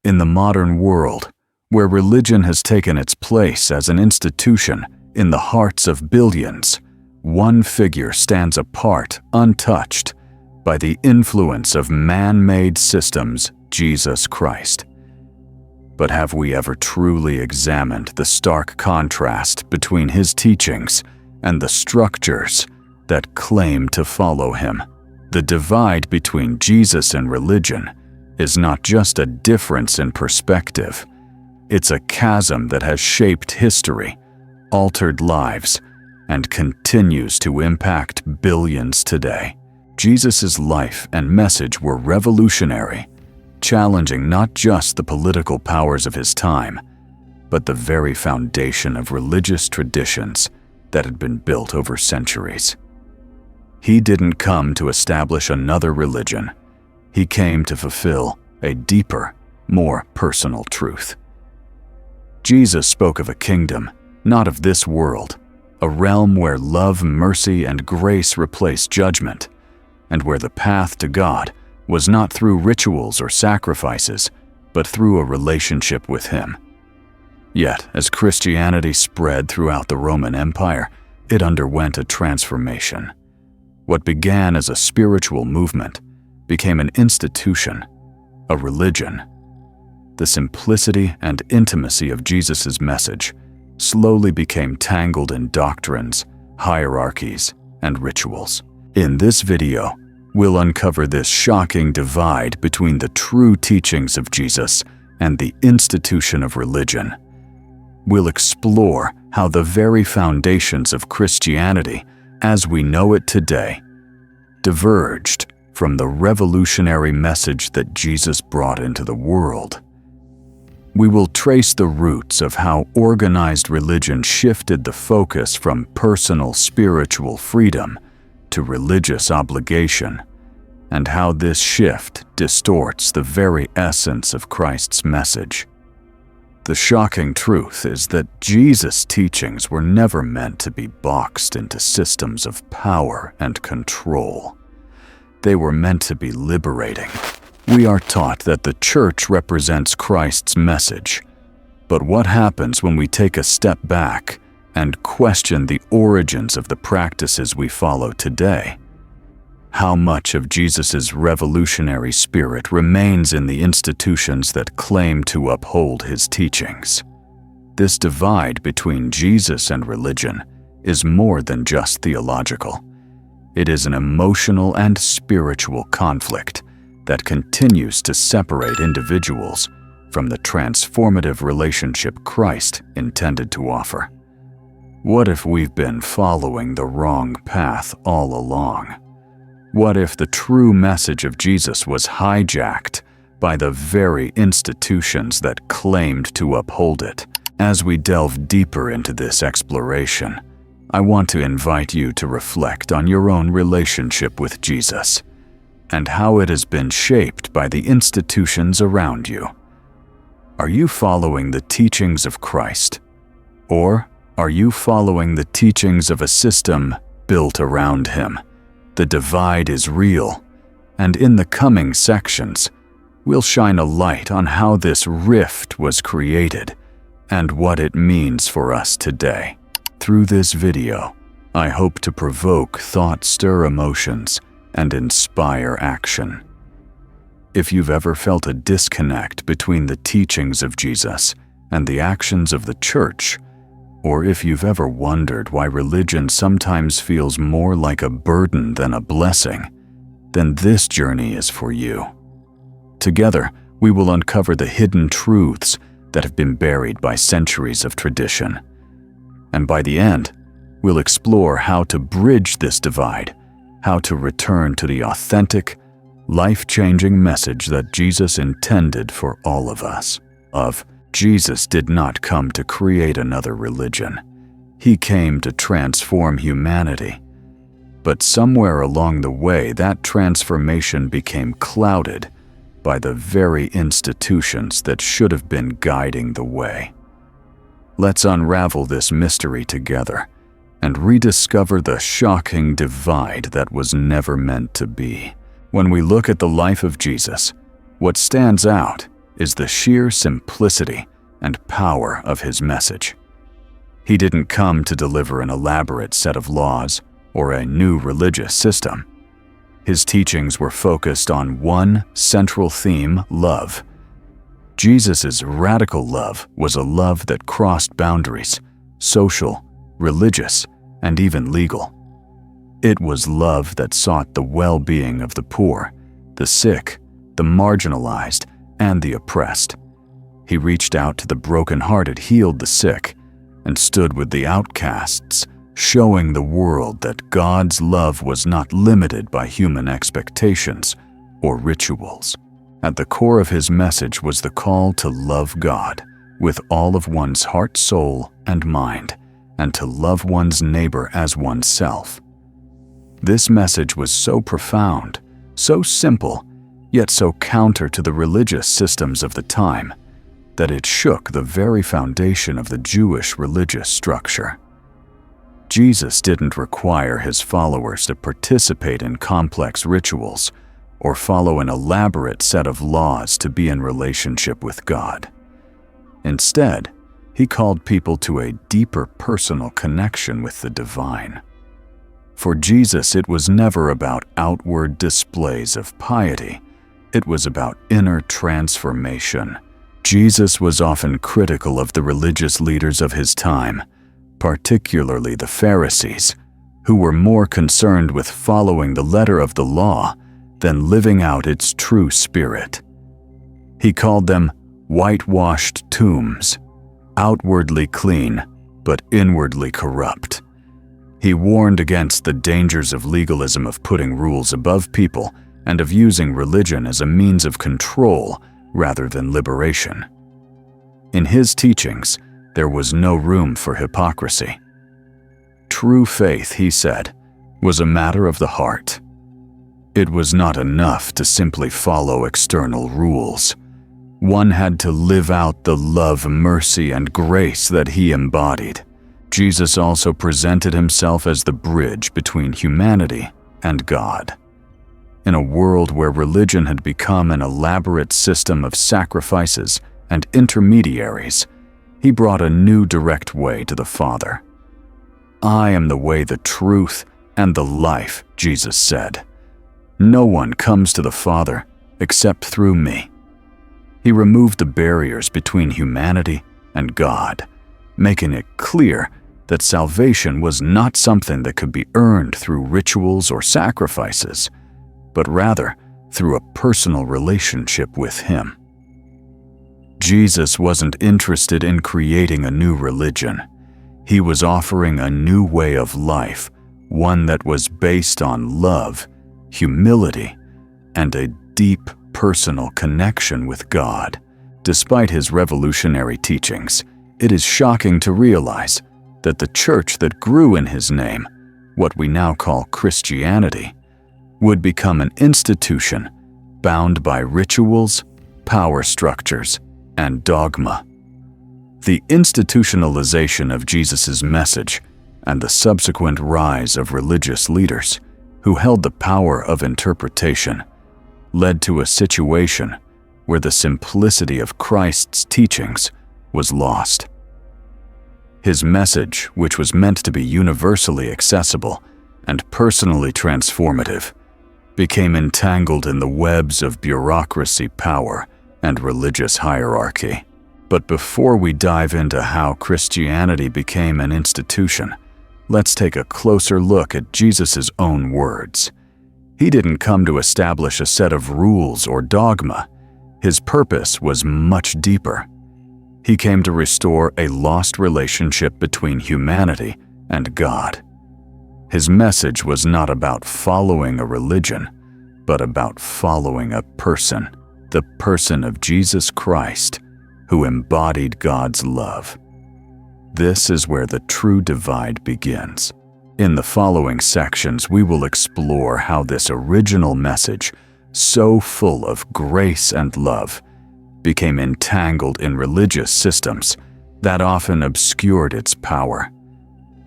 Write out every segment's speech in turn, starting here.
In the modern world, where religion has taken its place as an institution in the hearts of billions, one figure stands apart, untouched by the influence of man-made systems, Jesus Christ. But have we ever truly examined the stark contrast between his teachings and the structures that claim to follow him? The divide between Jesus and religion is not just a difference in perspective. It's a chasm that has shaped history, altered lives, and continues to impact billions today. Jesus' life and message were revolutionary, challenging not just the political powers of his time, but the very foundation of religious traditions that had been built over centuries. He didn't come to establish another religion. He came to fulfill a deeper, more personal truth. Jesus spoke of a kingdom, not of this world, a realm where love, mercy, and grace replace judgment, and where the path to God was not through rituals or sacrifices, but through a relationship with him. Yet, as Christianity spread throughout the Roman Empire, it underwent a transformation. What began as a spiritual movement became an institution, a religion. The simplicity and intimacy of Jesus' message slowly became tangled in doctrines, hierarchies, and rituals. In this video, we'll uncover this shocking divide between the true teachings of Jesus and the institution of religion. We'll explore how the very foundations of Christianity, as we know it today, diverged from the revolutionary message that Jesus brought into the world. We will trace the roots of how organized religion shifted the focus from personal spiritual freedom to religious obligation, and how this shift distorts the very essence of Christ's message. The shocking truth is that Jesus' teachings were never meant to be boxed into systems of power and control. They were meant to be liberating. We are taught that the church represents Christ's message. But what happens when we take a step back and question the origins of the practices we follow today? How much of Jesus' revolutionary spirit remains in the institutions that claim to uphold his teachings? This divide between Jesus and religion is more than just theological. It is an emotional and spiritual conflict that continues to separate individuals from the transformative relationship Christ intended to offer. What if we've been following the wrong path all along? What if the true message of Jesus was hijacked by the very institutions that claimed to uphold it? As we delve deeper into this exploration, I want to invite you to reflect on your own relationship with Jesus and how it has been shaped by the institutions around you. Are you following the teachings of Christ? Or are you following the teachings of a system built around him? The divide is real, and in the coming sections, we'll shine a light on how this rift was created and what it means for us today. Through this video, I hope to provoke thought, stir emotions, and inspire action. If you've ever felt a disconnect between the teachings of Jesus and the actions of the church, or if you've ever wondered why religion sometimes feels more like a burden than a blessing, then this journey is for you. Together, we will uncover the hidden truths that have been buried by centuries of tradition. And by the end, we'll explore how to bridge this divide, how to return to the authentic, life-changing message that Jesus intended for all of us. Jesus did not come to create another religion. He came to transform humanity. But somewhere along the way, that transformation became clouded by the very institutions that should have been guiding the way. Let's unravel this mystery together and rediscover the shocking divide that was never meant to be. When we look at the life of Jesus, what stands out is the sheer simplicity and power of his message. He didn't come to deliver an elaborate set of laws or a new religious system. His teachings were focused on one central theme: love. Jesus' radical love was a love that crossed boundaries, social, religious, and even legal. It was love that sought the well-being of the poor, the sick, the marginalized, and the oppressed. He reached out to the brokenhearted, healed the sick, and stood with the outcasts, showing the world that God's love was not limited by human expectations or rituals. At the core of his message was the call to love God with all of one's heart, soul, and mind, and to love one's neighbor as oneself. This message was so profound, so simple, yet so counter to the religious systems of the time, that it shook the very foundation of the Jewish religious structure. Jesus didn't require his followers to participate in complex rituals or follow an elaborate set of laws to be in relationship with God. Instead, he called people to a deeper personal connection with the divine. For Jesus, it was never about outward displays of piety. It was about inner transformation. Jesus was often critical of the religious leaders of his time, particularly the Pharisees, who were more concerned with following the letter of the law than living out its true spirit. He called them whitewashed tombs, outwardly clean, but inwardly corrupt. He warned against the dangers of legalism, of putting rules above people, and of using religion as a means of control rather than liberation. In his teachings, there was no room for hypocrisy. True faith, he said, was a matter of the heart. It was not enough to simply follow external rules. One had to live out the love, mercy, and grace that he embodied. Jesus also presented himself as the bridge between humanity and God. In a world where religion had become an elaborate system of sacrifices and intermediaries, he brought a new direct way to the Father. "I am the way, the truth, and the life," Jesus said. "No one comes to the Father except through me." He removed the barriers between humanity and God, making it clear that salvation was not something that could be earned through rituals or sacrifices, but rather through a personal relationship with him. Jesus wasn't interested in creating a new religion. He was offering a new way of life, one that was based on love, humility, and a deep personal connection with God. Despite his revolutionary teachings, it is shocking to realize that the church that grew in his name, what we now call Christianity, would become an institution bound by rituals, power structures, and dogma. The institutionalization of Jesus' message and the subsequent rise of religious leaders who held the power of interpretation led to a situation where the simplicity of Christ's teachings was lost. His message, which was meant to be universally accessible and personally transformative, became entangled in the webs of bureaucracy, power, and religious hierarchy. But before we dive into how Christianity became an institution, let's take a closer look at Jesus' own words. He didn't come to establish a set of rules or dogma. His purpose was much deeper. He came to restore a lost relationship between humanity and God. His message was not about following a religion, but about following a person, the person of Jesus Christ, who embodied God's love. This is where the true divide begins. In the following sections, we will explore how this original message, so full of grace and love, became entangled in religious systems that often obscured its power.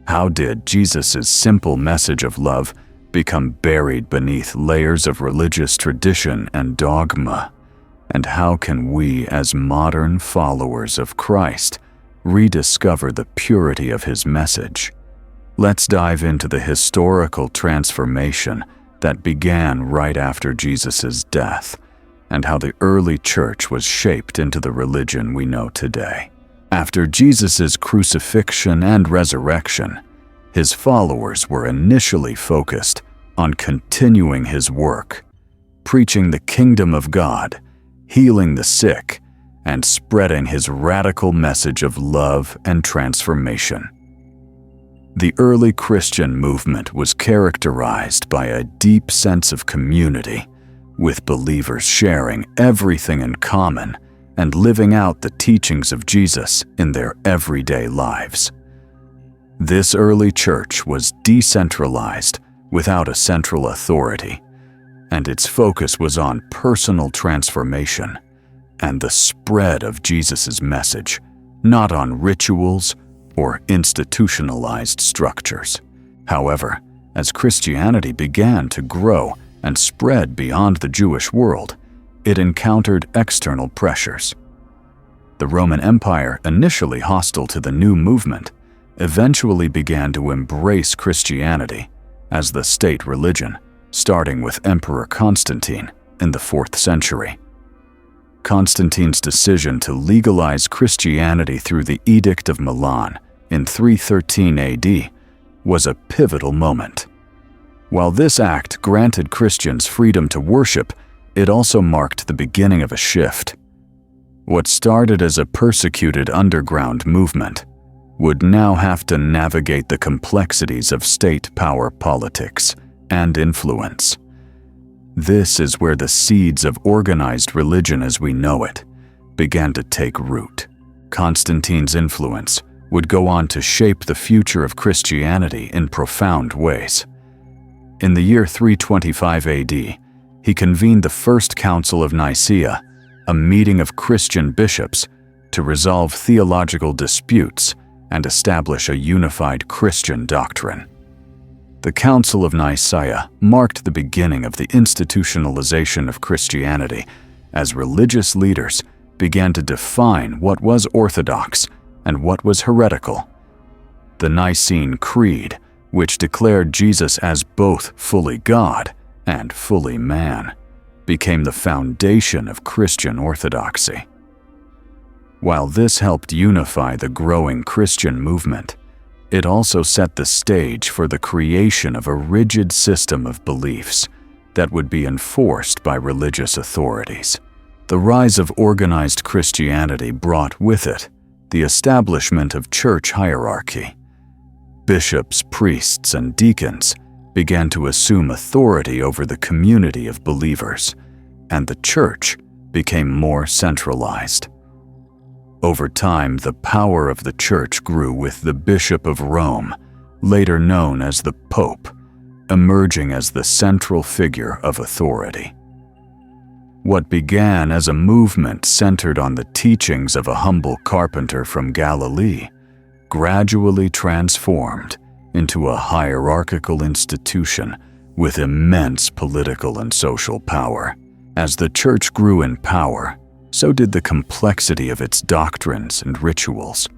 How did Jesus' simple message of love become buried beneath layers of religious tradition and dogma? And how can we, as modern followers of Christ, rediscover the purity of his message? Let's dive into the historical transformation that began right after Jesus' death, and how the early church was shaped into the religion we know today. After Jesus' crucifixion and resurrection, his followers were initially focused on continuing his work, preaching the kingdom of God, healing the sick, and spreading his radical message of love and transformation. The early Christian movement was characterized by a deep sense of community, with believers sharing everything in common and living out the teachings of Jesus in their everyday lives. This early church was decentralized without a central authority, and its focus was on personal transformation and the spread of Jesus' message, not on rituals or institutionalized structures. However, as Christianity began to grow and spread beyond the Jewish world, it encountered external pressures. The Roman Empire, initially hostile to the new movement, eventually began to embrace Christianity as the state religion, starting with Emperor Constantine in the 4th century. Constantine's decision to legalize Christianity through the Edict of Milan in 313 AD was a pivotal moment. While this act granted Christians freedom to worship, it also marked the beginning of a shift. What started as a persecuted underground movement would now have to navigate the complexities of state power politics and influence. This is where the seeds of organized religion as we know it began to take root. Constantine's influence would go on to shape the future of Christianity in profound ways. In the year 325 AD, he convened the First Council of Nicaea, a meeting of Christian bishops to resolve theological disputes and establish a unified Christian doctrine. The Council of Nicaea marked the beginning of the institutionalization of Christianity, as religious leaders began to define what was orthodox and what was heretical. The Nicene Creed, which declared Jesus as both fully God and fully man, became the foundation of Christian orthodoxy. While this helped unify the growing Christian movement, it also set the stage for the creation of a rigid system of beliefs that would be enforced by religious authorities. The rise of organized Christianity brought with it the establishment of church hierarchy. Bishops, priests, and deacons began to assume authority over the community of believers, and the church became more centralized. Over time, the power of the church grew with the Bishop of Rome, later known as the Pope, emerging as the central figure of authority. What began as a movement centered on the teachings of a humble carpenter from Galilee gradually transformed into a hierarchical institution with immense political and social power. As the church grew in power, so did the complexity of its doctrines and rituals.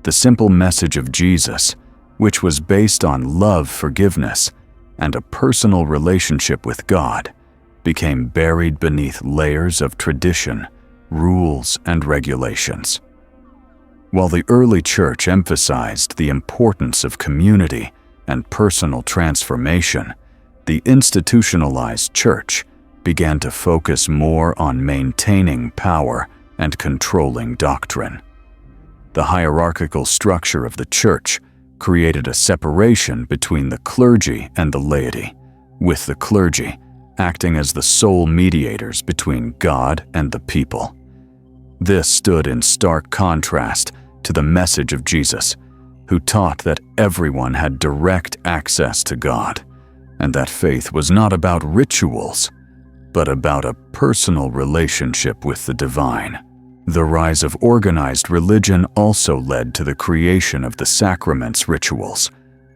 The simple message of Jesus, which was based on love, forgiveness, and a personal relationship with God, became buried beneath layers of tradition, rules, and regulations. While the early church emphasized the importance of community and personal transformation, the institutionalized church began to focus more on maintaining power and controlling doctrine. The hierarchical structure of the church created a separation between the clergy and the laity, with the clergy acting as the sole mediators between God and the people. This stood in stark contrast to the message of Jesus, who taught that everyone had direct access to God, and that faith was not about rituals, but about a personal relationship with the divine. The rise of organized religion also led to the creation of the sacraments rituals,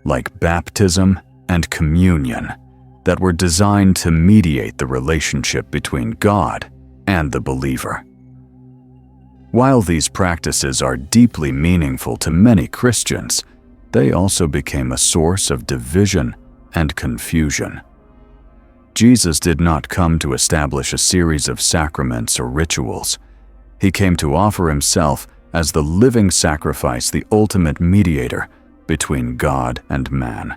like baptism and communion, that were designed to mediate the relationship between God and the believer. While these practices are deeply meaningful to many Christians, they also became a source of division and confusion. Jesus did not come to establish a series of sacraments or rituals. He came to offer himself as the living sacrifice, the ultimate mediator between God and man.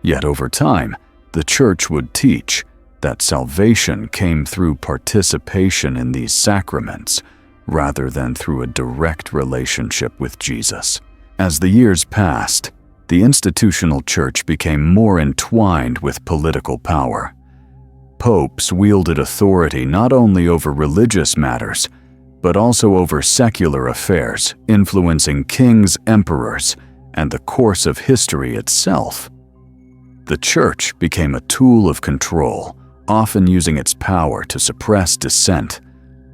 Yet over time, the Church would teach that salvation came through participation in these sacraments rather than through a direct relationship with Jesus. As the years passed, the institutional church became more entwined with political power. Popes wielded authority not only over religious matters, but also over secular affairs, influencing kings, emperors, and the course of history itself. The church became a tool of control, often using its power to suppress dissent,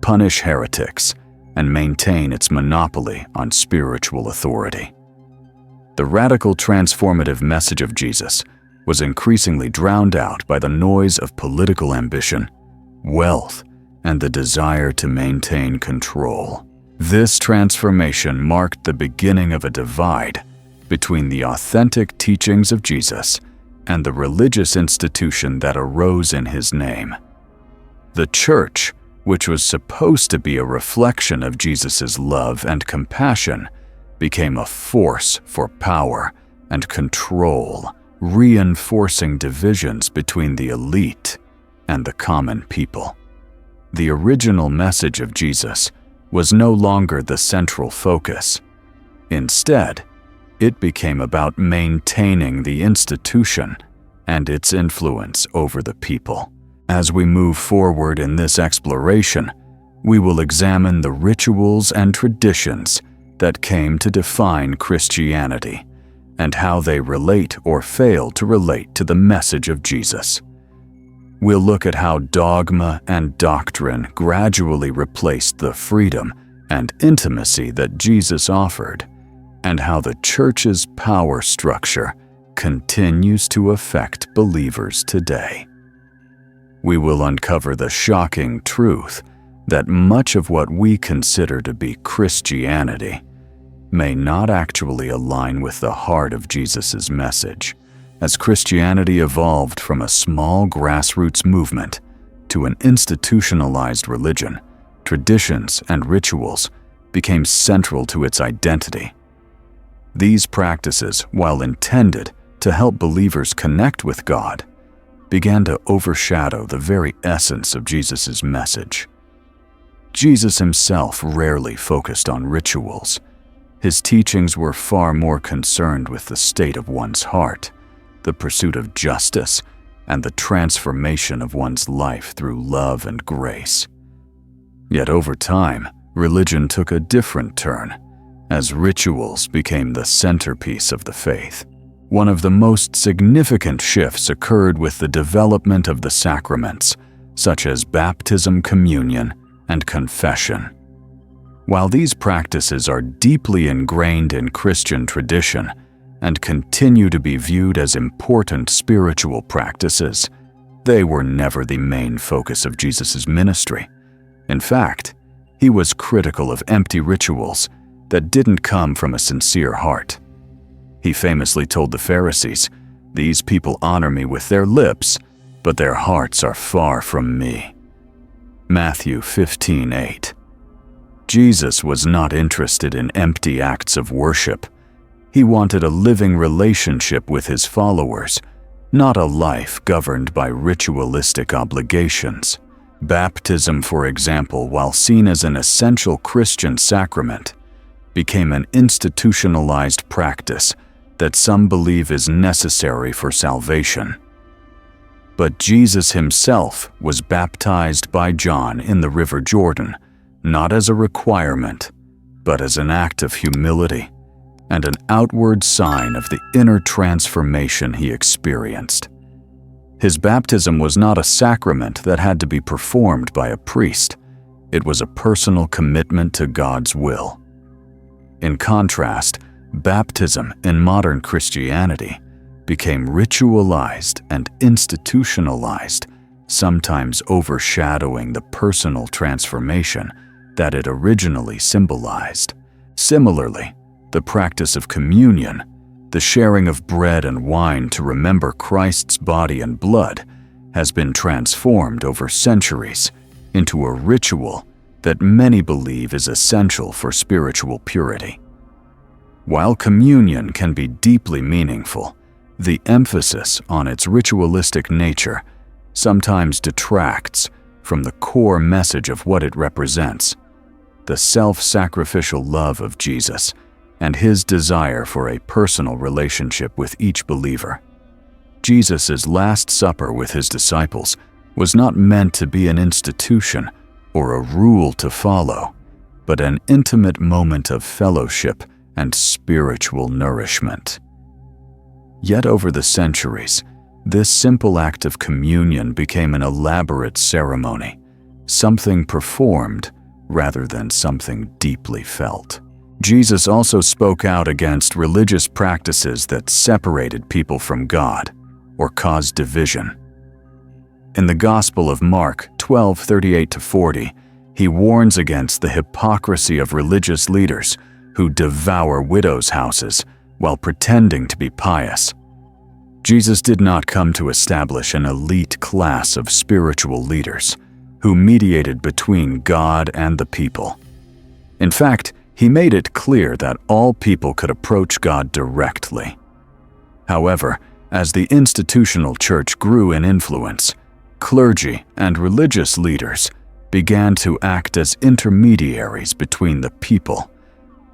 punish heretics, and maintain its monopoly on spiritual authority. The radical transformative message of Jesus was increasingly drowned out by the noise of political ambition, wealth, and the desire to maintain control. This transformation marked the beginning of a divide between the authentic teachings of Jesus and the religious institution that arose in his name. The church, which was supposed to be a reflection of Jesus' love and compassion, became a force for power and control, reinforcing divisions between the elite and the common people. The original message of Jesus was no longer the central focus. Instead, it became about maintaining the institution and its influence over the people. As we move forward in this exploration, we will examine the rituals and traditions that came to define Christianity and how they relate or fail to relate to the message of Jesus. We'll look at how dogma and doctrine gradually replaced the freedom and intimacy that Jesus offered, and how the church's power structure continues to affect believers today. We will uncover the shocking truth that much of what we consider to be Christianity may not actually align with the heart of Jesus' message. As Christianity evolved from a small grassroots movement to an institutionalized religion, traditions and rituals became central to its identity. These practices, while intended to help believers connect with God, began to overshadow the very essence of Jesus' message. Jesus himself rarely focused on rituals. His teachings were far more concerned with the state of one's heart, the pursuit of justice, and the transformation of one's life through love and grace. Yet over time, religion took a different turn, as rituals became the centerpiece of the faith. One of the most significant shifts occurred with the development of the sacraments, such as baptism, communion, and confession. While these practices are deeply ingrained in Christian tradition and continue to be viewed as important spiritual practices, they were never the main focus of Jesus' ministry. In fact, he was critical of empty rituals that didn't come from a sincere heart. He famously told the Pharisees, "These people honor me with their lips, but their hearts are far from me." Matthew 15:8. Jesus was not interested in empty acts of worship. He wanted a living relationship with his followers, not a life governed by ritualistic obligations. Baptism, for example, while seen as an essential Christian sacrament, became an institutionalized practice that some believe is necessary for salvation. But Jesus himself was baptized by John in the River Jordan, not as a requirement, but as an act of humility and an outward sign of the inner transformation he experienced. His baptism was not a sacrament that had to be performed by a priest. It was a personal commitment to God's will. In contrast, baptism in modern Christianity became ritualized and institutionalized sometimes overshadowing the personal transformation that it originally symbolized. Similarly, the practice of communion, the sharing of bread and wine to remember Christ's body and blood, has been transformed over centuries into a ritual that many believe is essential for spiritual purity. While communion can be deeply meaningful, the emphasis on its ritualistic nature sometimes detracts from the core message of what it represents: the self-sacrificial love of Jesus and his desire for a personal relationship with each believer. Jesus' Last Supper with his disciples was not meant to be an institution or a rule to follow, but an intimate moment of fellowship and spiritual nourishment. Yet over the centuries, this simple act of communion became an elaborate ceremony, something performed rather than something deeply felt. Jesus also spoke out against religious practices that separated people from God or caused division. In the Gospel of Mark 12:38-40, he warns against the hypocrisy of religious leaders who devour widows' houses while pretending to be pious. Jesus did not come to establish an elite class of spiritual leaders who mediated between God and the people. In fact, he made it clear that all people could approach God directly. However, as the institutional church grew in influence, clergy and religious leaders began to act as intermediaries between the people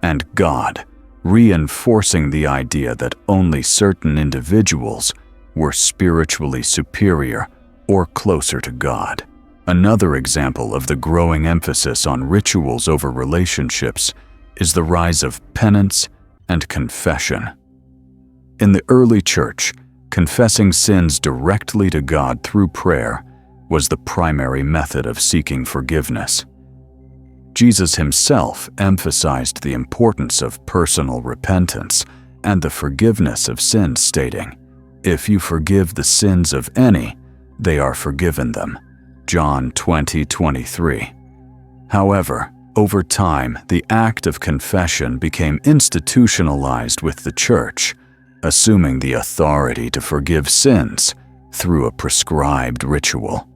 and God, reinforcing the idea that only certain individuals were spiritually superior or closer to God. Another example of the growing emphasis on rituals over relationships is the rise of penance and confession. In the early church, confessing sins directly to God through prayer was the primary method of seeking forgiveness. Jesus himself emphasized the importance of personal repentance and the forgiveness of sins, stating, "If you forgive the sins of any, they are forgiven them." John 20:23. However, over time, the act of confession became institutionalized with the church, assuming the authority to forgive sins through a prescribed ritual.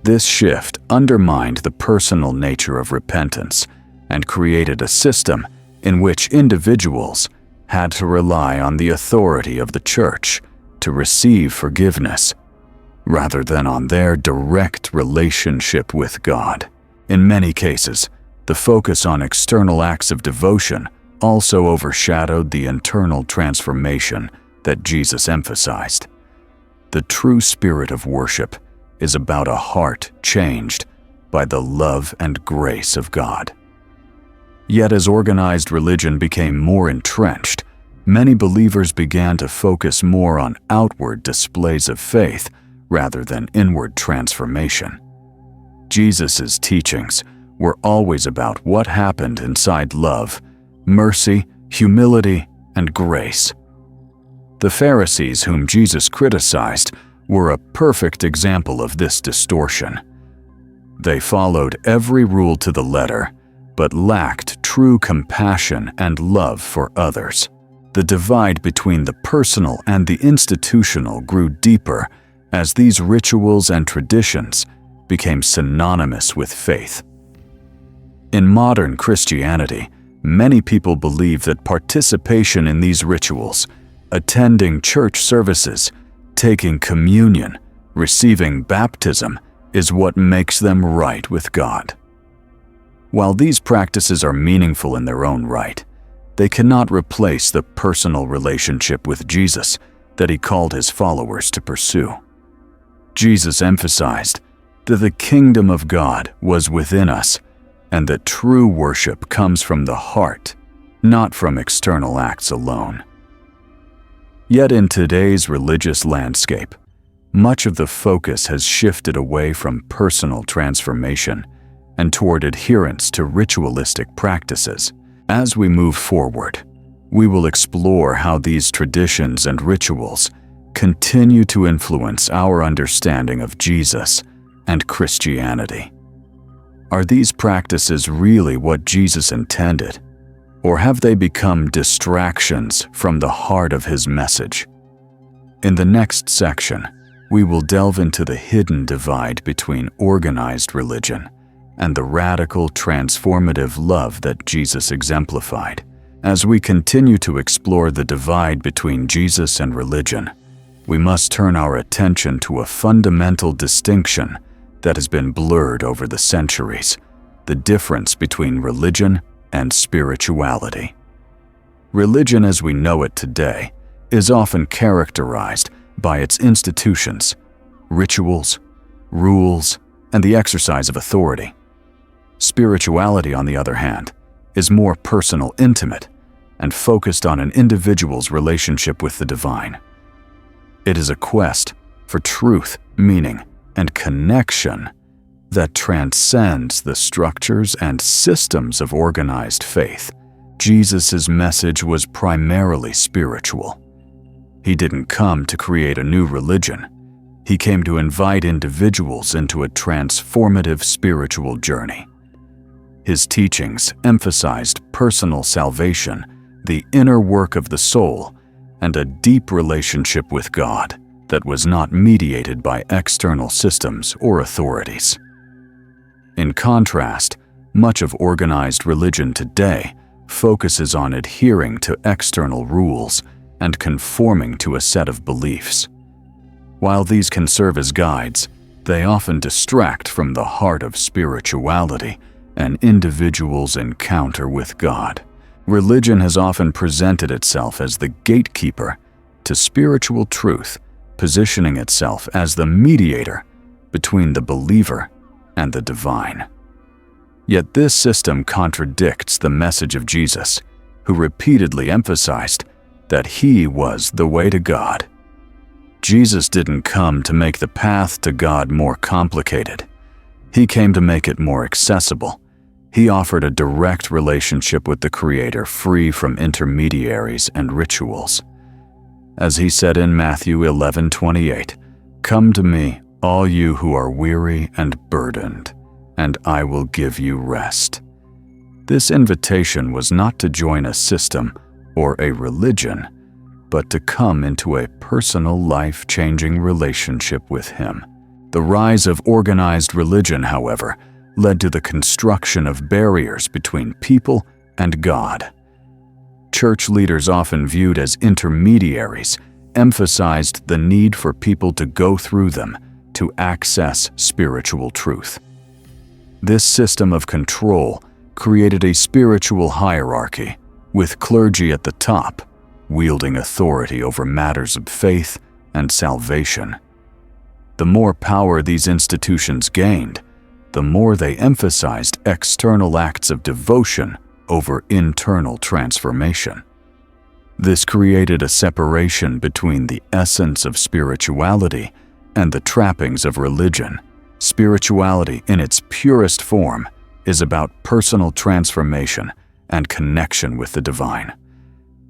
This shift undermined the personal nature of repentance and created a system in which individuals had to rely on the authority of the church to receive forgiveness, rather than on their direct relationship with God. In many cases, the focus on external acts of devotion also overshadowed the internal transformation that Jesus emphasized. The true spirit of worship is about a heart changed by the love and grace of God. Yet as organized religion became more entrenched, many believers began to focus more on outward displays of faith rather than inward transformation. Jesus' teachings were always about what happened inside love, mercy, humility, and grace. The Pharisees, whom Jesus criticized, were a perfect example of this distortion. They followed every rule to the letter, but lacked true compassion and love for others. The divide between the personal and the institutional grew deeper as these rituals and traditions became synonymous with faith. In modern Christianity, many people believe that participation in these rituals, attending church services, taking communion, receiving baptism, is what makes them right with God. While these practices are meaningful in their own right, they cannot replace the personal relationship with Jesus that he called his followers to pursue. Jesus emphasized that the kingdom of God was within us and that true worship comes from the heart, not from external acts alone. Yet in today's religious landscape, much of the focus has shifted away from personal transformation and toward adherence to ritualistic practices. As we move forward, we will explore how these traditions and rituals continue to influence our understanding of Jesus and Christianity. Are these practices really what Jesus intended, or have they become distractions from the heart of his message? In the next section, we will delve into the hidden divide between organized religion and the radical, transformative love that Jesus exemplified. As we continue to explore the divide between Jesus and religion, we must turn our attention to a fundamental distinction that has been blurred over the centuries: the difference between religion and spirituality. Religion as we know it today is often characterized by its institutions, rituals, rules, and the exercise of authority. Spirituality, on the other hand, is more personal, intimate, and focused on an individual's relationship with the divine. It is a quest for truth, meaning, and connection that transcends the structures and systems of organized faith. Jesus' message was primarily spiritual. He didn't come to create a new religion. He came to invite individuals into a transformative spiritual journey. His teachings emphasized personal salvation, the inner work of the soul, and a deep relationship with God that was not mediated by external systems or authorities. In contrast, much of organized religion today focuses on adhering to external rules and conforming to a set of beliefs. While these can serve as guides, they often distract from the heart of spirituality, an individual's encounter with God. Religion has often presented itself as the gatekeeper to spiritual truth, positioning itself as the mediator between the believer and the divine. Yet this system contradicts the message of Jesus, who repeatedly emphasized that he was the way to God. Jesus didn't come to make the path to God more complicated. He came to make it more accessible. He offered a direct relationship with the Creator, free from intermediaries and rituals. As he said in Matthew 11:28, "Come to me, all you who are weary and burdened, and I will give you rest." This invitation was not to join a system or a religion, but to come into a personal, life-changing relationship with him. The rise of organized religion, however, led to the construction of barriers between people and God. Church leaders, often viewed as intermediaries, emphasized the need for people to go through them to access spiritual truth. This system of control created a spiritual hierarchy, with clergy at the top, wielding authority over matters of faith and salvation. The more power these institutions gained, the more they emphasized external acts of devotion over internal transformation. This created a separation between the essence of spirituality and the trappings of religion. Spirituality, in its purest form, is about personal transformation and connection with the divine.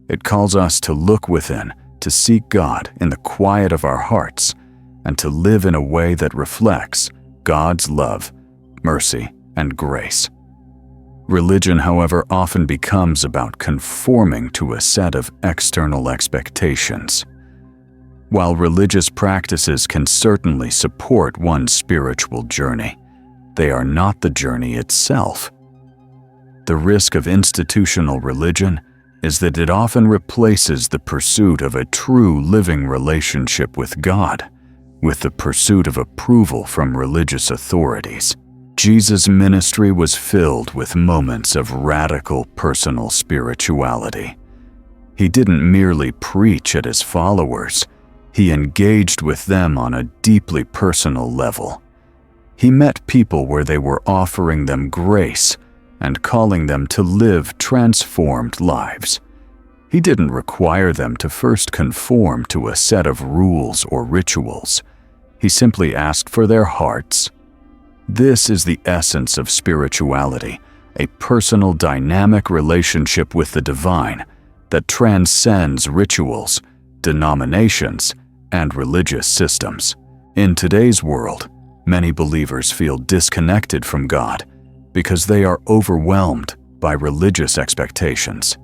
It calls us to look within, to seek God in the quiet of our hearts, and to live in a way that reflects God's love, mercy, and grace. Religion, however, often becomes about conforming to a set of external expectations. While religious practices can certainly support one's spiritual journey, they are not the journey itself. The risk of institutional religion is that it often replaces the pursuit of a true living relationship with God with the pursuit of approval from religious authorities. Jesus' ministry was filled with moments of radical personal spirituality. He didn't merely preach at his followers, he engaged with them on a deeply personal level. He met people where they were offering them grace and calling them to live transformed lives. He didn't require them to first conform to a set of rules or rituals. He simply asked for their hearts. This is the essence of spirituality, a personal, dynamic relationship with the divine that transcends rituals, denominations, and religious systems. In today's world, many believers feel disconnected from God because they are overwhelmed by religious expectations.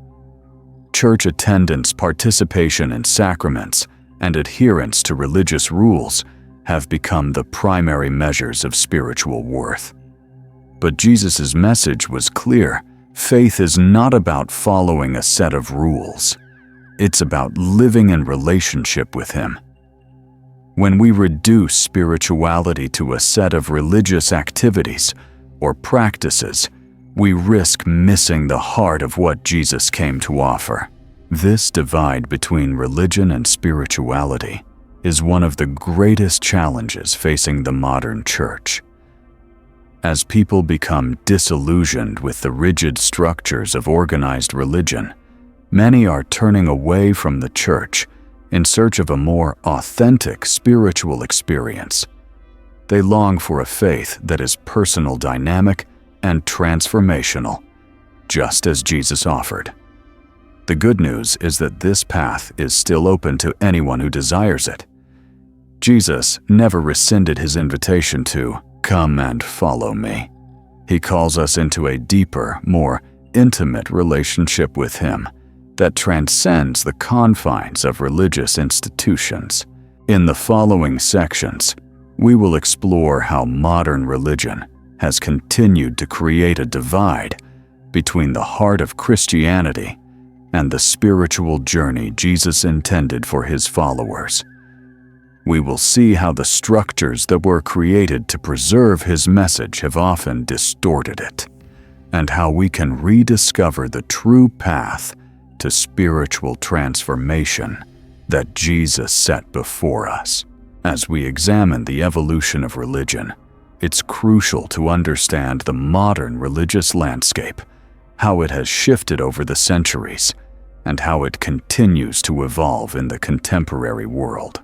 Church attendance, participation in sacraments, and adherence to religious rules have become the primary measures of spiritual worth. But Jesus' message was clear. Faith is not about following a set of rules. It's about living in relationship with Him. When we reduce spirituality to a set of religious activities or practices, we risk missing the heart of what Jesus came to offer. This divide between religion and spirituality is one of the greatest challenges facing the modern church. As people become disillusioned with the rigid structures of organized religion, many are turning away from the church in search of a more authentic spiritual experience. They long for a faith that is personal, dynamic, and transformational, just as Jesus offered. The good news is that this path is still open to anyone who desires it. Jesus never rescinded His invitation to "Come and follow me." He calls us into a deeper, more intimate relationship with Him that transcends the confines of religious institutions. In the following sections, we will explore how modern religion has continued to create a divide between the heart of Christianity and the spiritual journey Jesus intended for His followers. We will see how the structures that were created to preserve His message have often distorted it, and how we can rediscover the true path to spiritual transformation that Jesus set before us. As we examine the evolution of religion, it's crucial to understand the modern religious landscape, how it has shifted over the centuries, and how it continues to evolve in the contemporary world.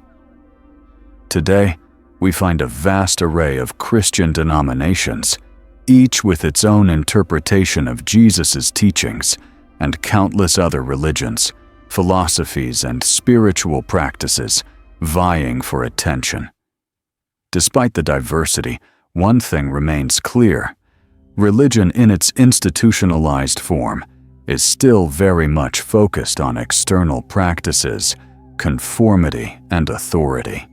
Today, we find a vast array of Christian denominations, each with its own interpretation of Jesus' teachings, and countless other religions, philosophies, and spiritual practices vying for attention. Despite the diversity, one thing remains clear: religion in its institutionalized form is still very much focused on external practices, conformity, and authority.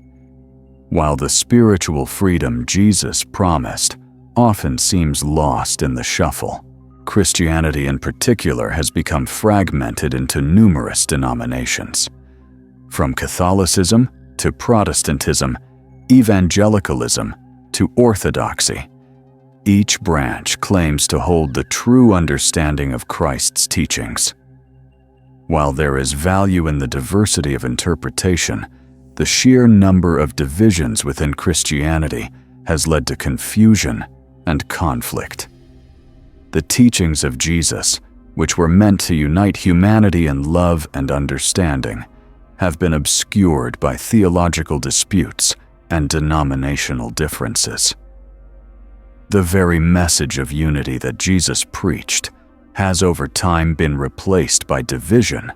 While the spiritual freedom Jesus promised often seems lost in the shuffle, Christianity in particular has become fragmented into numerous denominations. From Catholicism to Protestantism, evangelicalism to orthodoxy, each branch claims to hold the true understanding of Christ's teachings. While there is value in the diversity of interpretation, the sheer number of divisions within Christianity has led to confusion and conflict. The teachings of Jesus, which were meant to unite humanity in love and understanding, have been obscured by theological disputes and denominational differences. The very message of unity that Jesus preached has over time been replaced by division,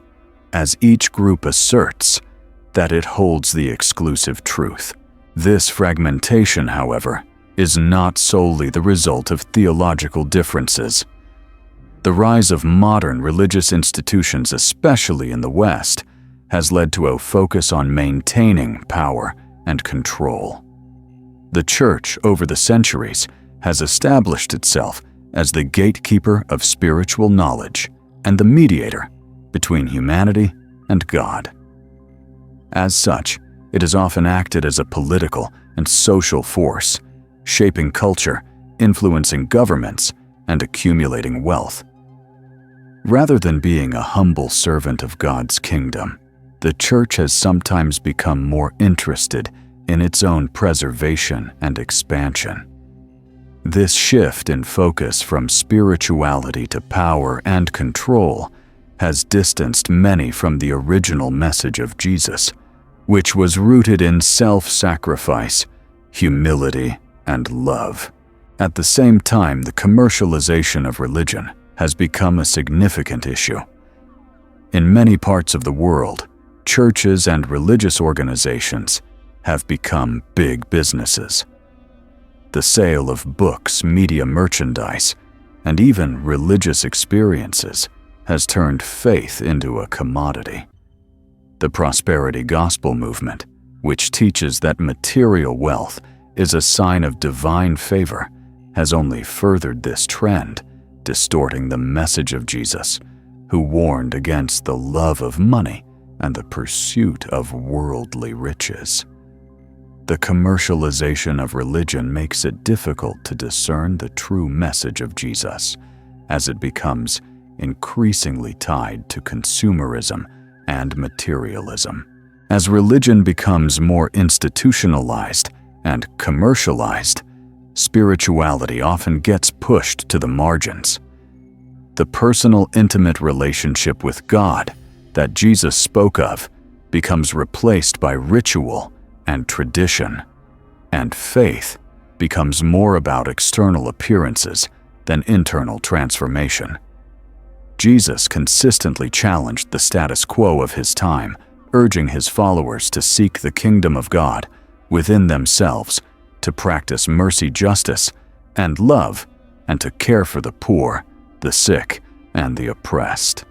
as each group asserts that it holds the exclusive truth. This fragmentation, however, is not solely the result of theological differences. The rise of modern religious institutions, especially in the West, has led to a focus on maintaining power and control. The Church, over the centuries, has established itself as the gatekeeper of spiritual knowledge and the mediator between humanity and God. As such, it has often acted as a political and social force, shaping culture, influencing governments, and accumulating wealth. Rather than being a humble servant of God's kingdom, the Church has sometimes become more interested in its own preservation and expansion. This shift in focus from spirituality to power and control has distanced many from the original message of Jesus, which was rooted in self-sacrifice, humility, and love. At the same time, the commercialization of religion has become a significant issue. In many parts of the world, churches and religious organizations have become big businesses. The sale of books, media merchandise, and even religious experiences has turned faith into a commodity. The prosperity gospel movement, which teaches that material wealth is a sign of divine favor, has only furthered this trend, distorting the message of Jesus, who warned against the love of money and the pursuit of worldly riches. The commercialization of religion makes it difficult to discern the true message of Jesus, as it becomes increasingly tied to consumerism and materialism. As religion becomes more institutionalized and commercialized, spirituality often gets pushed to the margins. The personal, intimate relationship with God that Jesus spoke of becomes replaced by ritual and tradition, and faith becomes more about external appearances than internal transformation. Jesus consistently challenged the status quo of his time, urging his followers to seek the kingdom of God within themselves, to practice mercy, justice, and love, and to care for the poor, the sick, and the oppressed.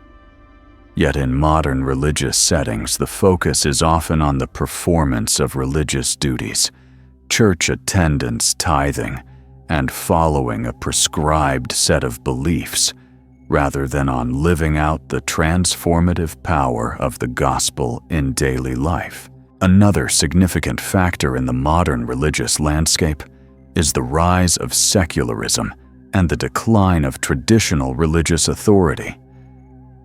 Yet in modern religious settings, the focus is often on the performance of religious duties, church attendance, tithing, and following a prescribed set of beliefs, rather than on living out the transformative power of the gospel in daily life. Another significant factor in the modern religious landscape is the rise of secularism and the decline of traditional religious authority.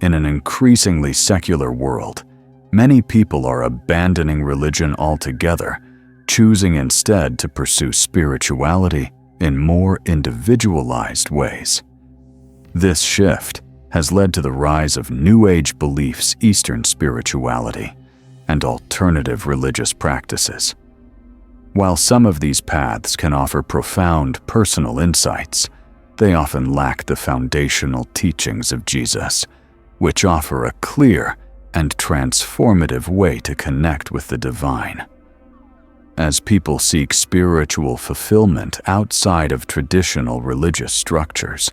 In an increasingly secular world, many people are abandoning religion altogether, choosing instead to pursue spirituality in more individualized ways. This shift has led to the rise of New Age beliefs, Eastern spirituality, and alternative religious practices. While some of these paths can offer profound personal insights, they often lack the foundational teachings of Jesus, which offer a clear and transformative way to connect with the divine. As people seek spiritual fulfillment outside of traditional religious structures,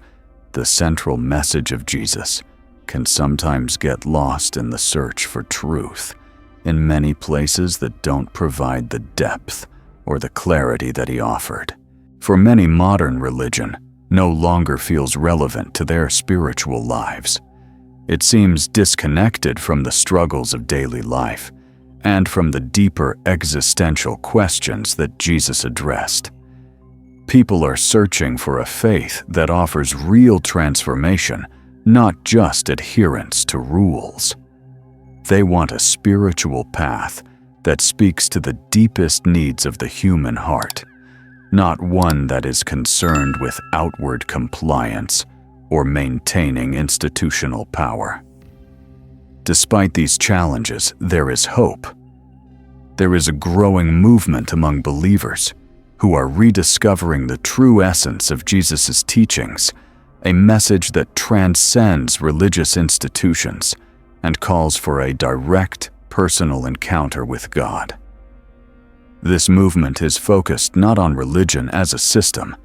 the central message of Jesus can sometimes get lost in the search for truth in many places that don't provide the depth or the clarity that he offered. For many, modern religion no longer feels relevant to their spiritual lives. It seems disconnected from the struggles of daily life and from the deeper existential questions that Jesus addressed. People are searching for a faith that offers real transformation, not just adherence to rules. They want a spiritual path that speaks to the deepest needs of the human heart, not one that is concerned with outward compliance or maintaining institutional power. Despite these challenges, there is hope. There is a growing movement among believers who are rediscovering the true essence of Jesus' teachings, a message that transcends religious institutions and calls for a direct, personal encounter with God. This movement is focused not on religion as a system,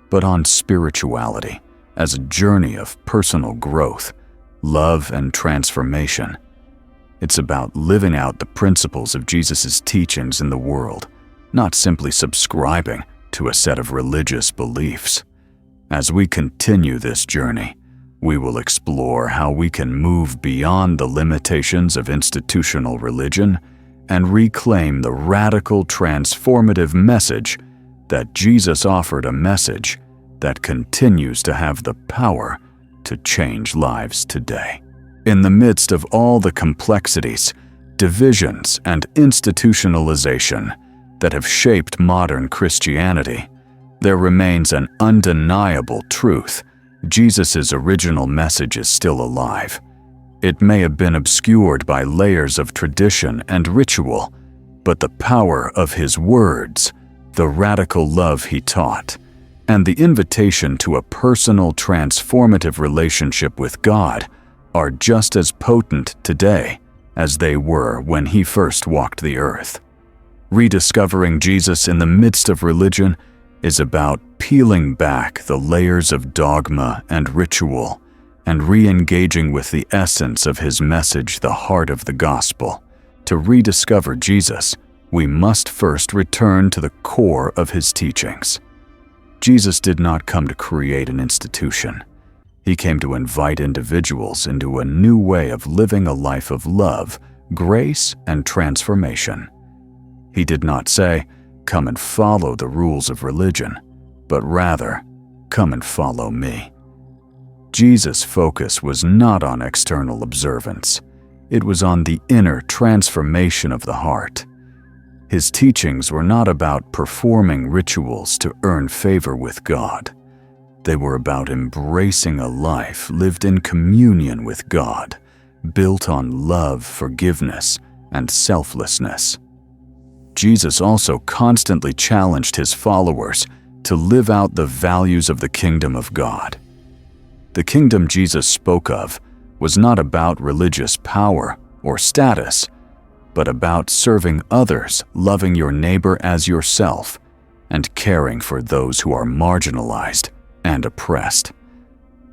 but on spirituality as a journey of personal growth, love, and transformation. It's about living out the principles of Jesus' teachings in the world, not simply subscribing to a set of religious beliefs. As we continue this journey, we will explore how we can move beyond the limitations of institutional religion and reclaim the radical, transformative message that Jesus offered, a message that continues to have the power to change lives today. In the midst of all the complexities, divisions, and institutionalization that have shaped modern Christianity, there remains an undeniable truth. Jesus' original message is still alive. It may have been obscured by layers of tradition and ritual, but the power of his words, the radical love he taught, and the invitation to a personal, transformative relationship with God are just as potent today as they were when he first walked the earth. Rediscovering Jesus in the midst of religion is about peeling back the layers of dogma and ritual and re-engaging with the essence of his message, the heart of the gospel. To rediscover Jesus, we must first return to the core of his teachings. Jesus did not come to create an institution. He came to invite individuals into a new way of living a life of love, grace, and transformation. He did not say, "Come and follow the rules of religion," but rather, "Come and follow me." Jesus' focus was not on external observance. It was on the inner transformation of the heart. His teachings were not about performing rituals to earn favor with God. They were about embracing a life lived in communion with God, built on love, forgiveness, and selflessness. Jesus also constantly challenged his followers to live out the values of the kingdom of God. The kingdom Jesus spoke of was not about religious power or status, but about serving others, loving your neighbor as yourself, and caring for those who are marginalized and oppressed.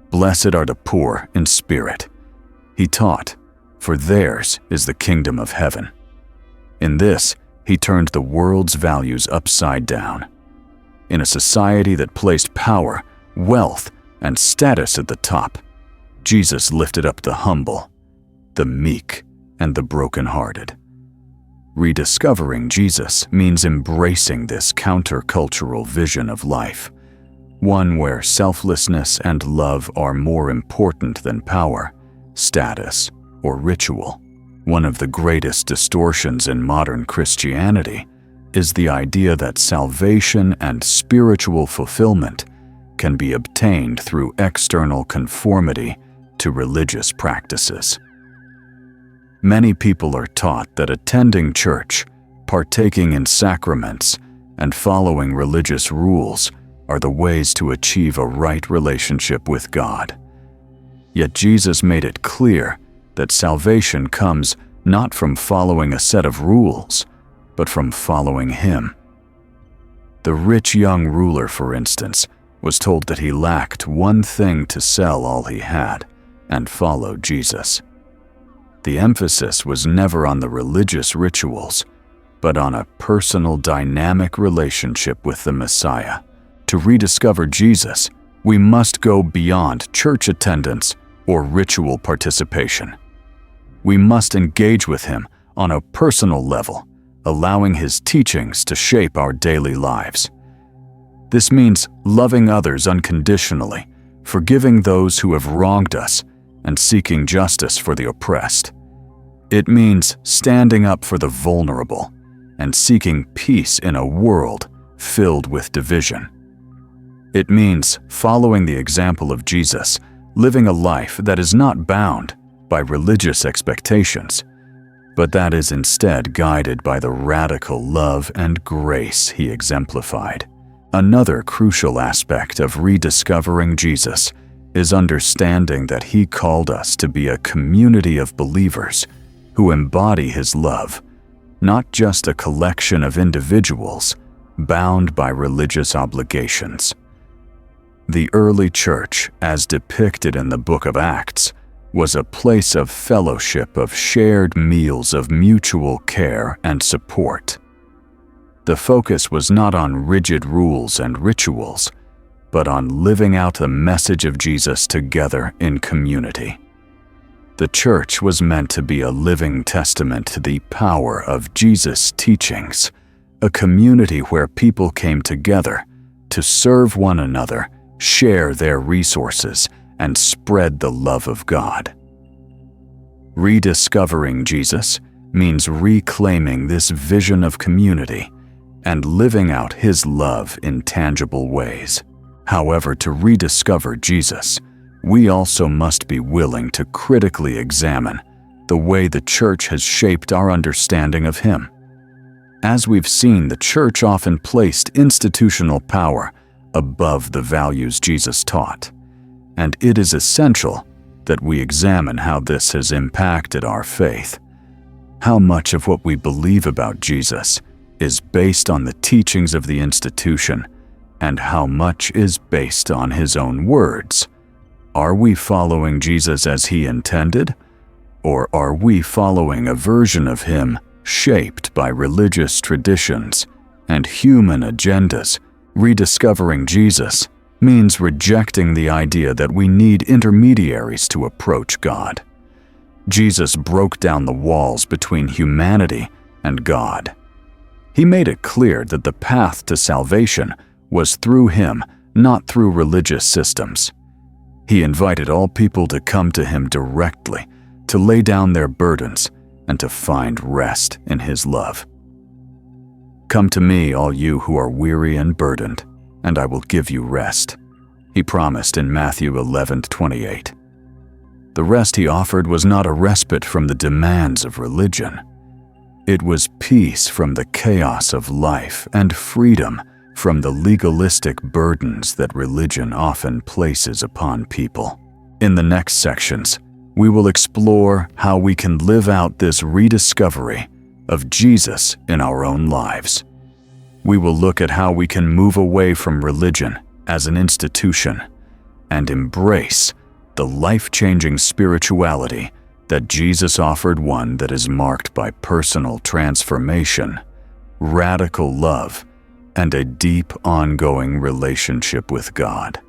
Blessed are the poor in spirit, he taught, for theirs is the kingdom of heaven. In this, he turned the world's values upside down. In a society that placed power, wealth, and status at the top, Jesus lifted up the humble, the meek, and the brokenhearted. Rediscovering Jesus means embracing this countercultural vision of life, one where selflessness and love are more important than power, status, or ritual. One of the greatest distortions in modern Christianity is the idea that salvation and spiritual fulfillment can be obtained through external conformity to religious practices. Many people are taught that attending church, partaking in sacraments, and following religious rules are the ways to achieve a right relationship with God. Yet Jesus made it clear that salvation comes not from following a set of rules, but from following him. The rich young ruler, for instance, was told that he lacked one thing to sell all he had and follow Jesus. The emphasis was never on the religious rituals, but on a personal, dynamic relationship with the Messiah. To rediscover Jesus, we must go beyond church attendance or ritual participation. We must engage with him on a personal level, allowing his teachings to shape our daily lives. This means loving others unconditionally, forgiving those who have wronged us, and seeking justice for the oppressed. It means standing up for the vulnerable and seeking peace in a world filled with division. It means following the example of Jesus, living a life that is not bound by religious expectations, but that is instead guided by the radical love and grace he exemplified. Another crucial aspect of rediscovering Jesus is understanding that he called us to be a community of believers who embody his love, not just a collection of individuals bound by religious obligations. The early church, as depicted in the book of Acts, was a place of fellowship, of shared meals, of mutual care and support. The focus was not on rigid rules and rituals, but on living out the message of Jesus together in community. The church was meant to be a living testament to the power of Jesus' teachings, a community where people came together to serve one another, share their resources, and spread the love of God. Rediscovering Jesus means reclaiming this vision of community and living out his love in tangible ways. However, to rediscover Jesus, we also must be willing to critically examine the way the church has shaped our understanding of him. As we've seen, the church often placed institutional power above the values Jesus taught, and it is essential that we examine how this has impacted our faith. How much of what we believe about Jesus is based on the teachings of the institution, and how much is based on his own words? Are we following Jesus as he intended, or are we following a version of him shaped by religious traditions and human agendas? Rediscovering Jesus means rejecting the idea that we need intermediaries to approach God. Jesus broke down the walls between humanity and God. He made it clear that the path to salvation was through him, not through religious systems. He invited all people to come to him directly, to lay down their burdens, and to find rest in his love. "Come to me, all you who are weary and burdened, and I will give you rest," he promised in Matthew 11:28. The rest he offered was not a respite from the demands of religion. It was peace from the chaos of life and freedom from the legalistic burdens that religion often places upon people. In the next sections, we will explore how we can live out this rediscovery of Jesus in our own lives. We will look at how we can move away from religion as an institution and embrace the life-changing spirituality that Jesus offered, one that is marked by personal transformation, radical love, and a deep, ongoing relationship with God.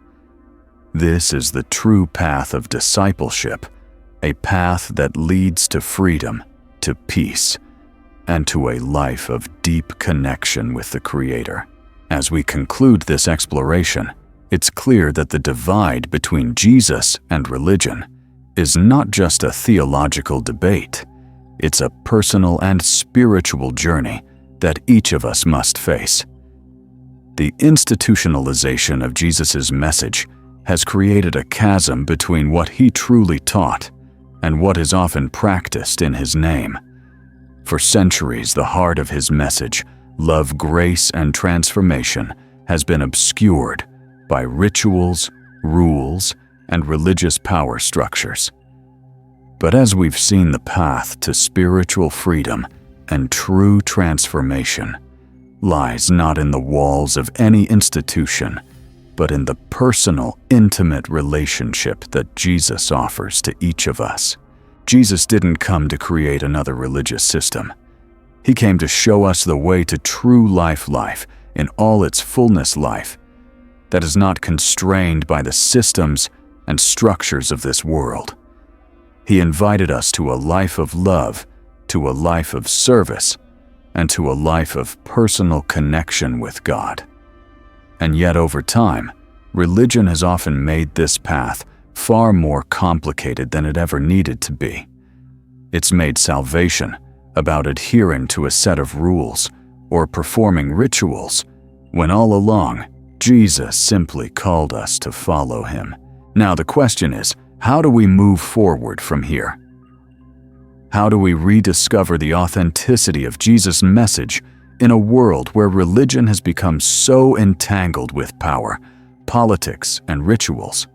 This is the true path of discipleship, a path that leads to freedom, to peace, and to a life of deep connection with the Creator. As we conclude this exploration, it's clear that the divide between Jesus and religion is not just a theological debate. It's a personal and spiritual journey that each of us must face. The institutionalization of Jesus' message has created a chasm between what he truly taught and what is often practiced in his name. For centuries, the heart of his message, love, grace, and transformation, has been obscured by rituals, rules, and religious power structures. But as we've seen, the path to spiritual freedom and true transformation lies not in the walls of any institution, but in the personal, intimate relationship that Jesus offers to each of us. Jesus didn't come to create another religious system. He came to show us the way to true life in all its fullness, life that is not constrained by the systems and structures of this world. He invited us to a life of love, to a life of service, and to a life of personal connection with God. And yet, over time, religion has often made this path far more complicated than it ever needed to be. It's made salvation about adhering to a set of rules or performing rituals, when all along, Jesus simply called us to follow him. Now the question is, how do we move forward from here? How do we rediscover the authenticity of Jesus' message in a world where religion has become so entangled with power, politics, and rituals?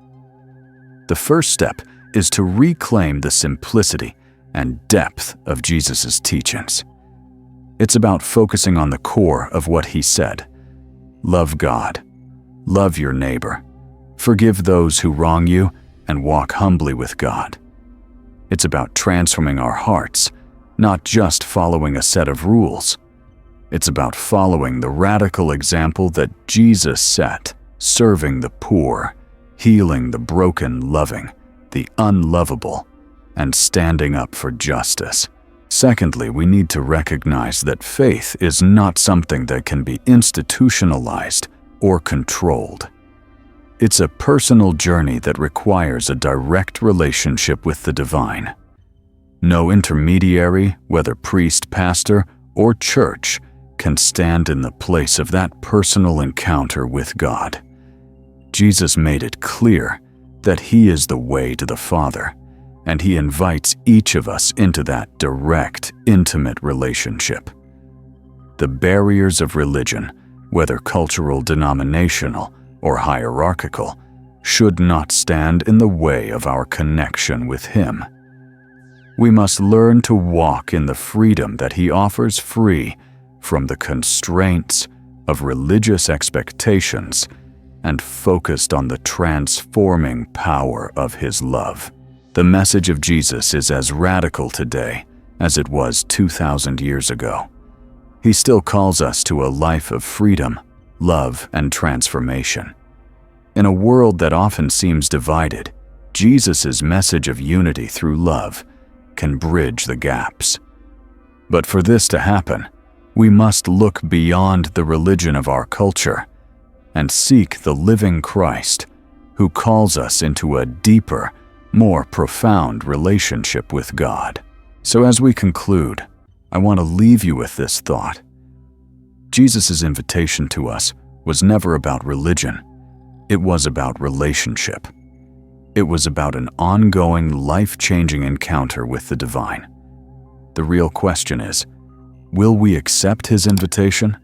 The first step is to reclaim the simplicity and depth of Jesus' teachings. It's about focusing on the core of what he said. Love God, love your neighbor, forgive those who wrong you, and walk humbly with God. It's about transforming our hearts, not just following a set of rules. It's about following the radical example that Jesus set, serving the poor, healing the broken, loving the unlovable, and standing up for justice. Secondly, we need to recognize that faith is not something that can be institutionalized or controlled. It's a personal journey that requires a direct relationship with the divine. No intermediary, whether priest, pastor, or church, can stand in the place of that personal encounter with God. Jesus made it clear that he is the way to the Father, and he invites each of us into that direct, intimate relationship. The barriers of religion, whether cultural, denominational, or hierarchical, should not stand in the way of our connection with him. We must learn to walk in the freedom that He offers, free from the constraints of religious expectations and focused on the transforming power of His love. The message of Jesus is as radical today as it was 2,000 years ago. He still calls us to a life of freedom, love, and transformation. In a world that often seems divided, Jesus' message of unity through love can bridge the gaps. But for this to happen, we must look beyond the religion of our culture and seek the living Christ, who calls us into a deeper, more profound relationship with God. So as we conclude, I want to leave you with this thought. Jesus' invitation to us was never about religion. It was about relationship. It was about an ongoing, life-changing encounter with the divine. The real question is, will we accept His invitation?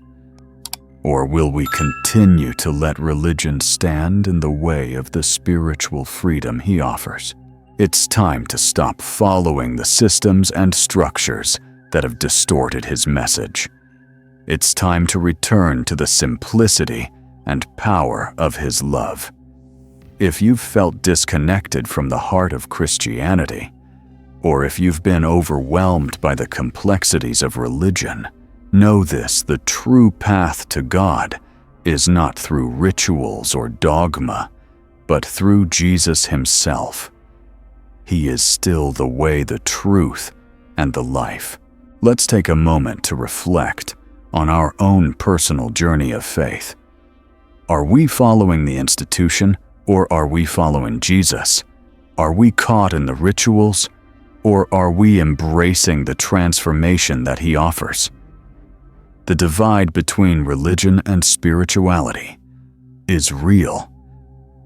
Or will we continue to let religion stand in the way of the spiritual freedom He offers? It's time to stop following the systems and structures that have distorted His message. It's time to return to the simplicity and power of His love. If you've felt disconnected from the heart of Christianity, or if you've been overwhelmed by the complexities of religion, know this: the true path to God is not through rituals or dogma, but through Jesus Himself. He is still the way, the truth, and the life. Let's take a moment to reflect on our own personal journey of faith. Are we following the institution, or are we following Jesus? Are we caught in the rituals, or are we embracing the transformation that He offers? The divide between religion and spirituality is real,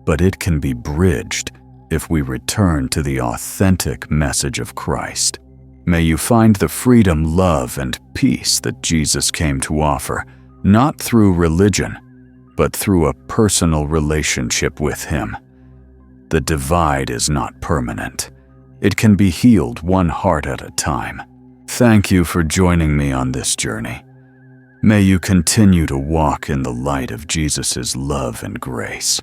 but it can be bridged if we return to the authentic message of Christ. May you find the freedom, love, and peace that Jesus came to offer, not through religion, but through a personal relationship with Him. The divide is not permanent. It can be healed one heart at a time. Thank you for joining me on this journey. May you continue to walk in the light of Jesus' love and grace.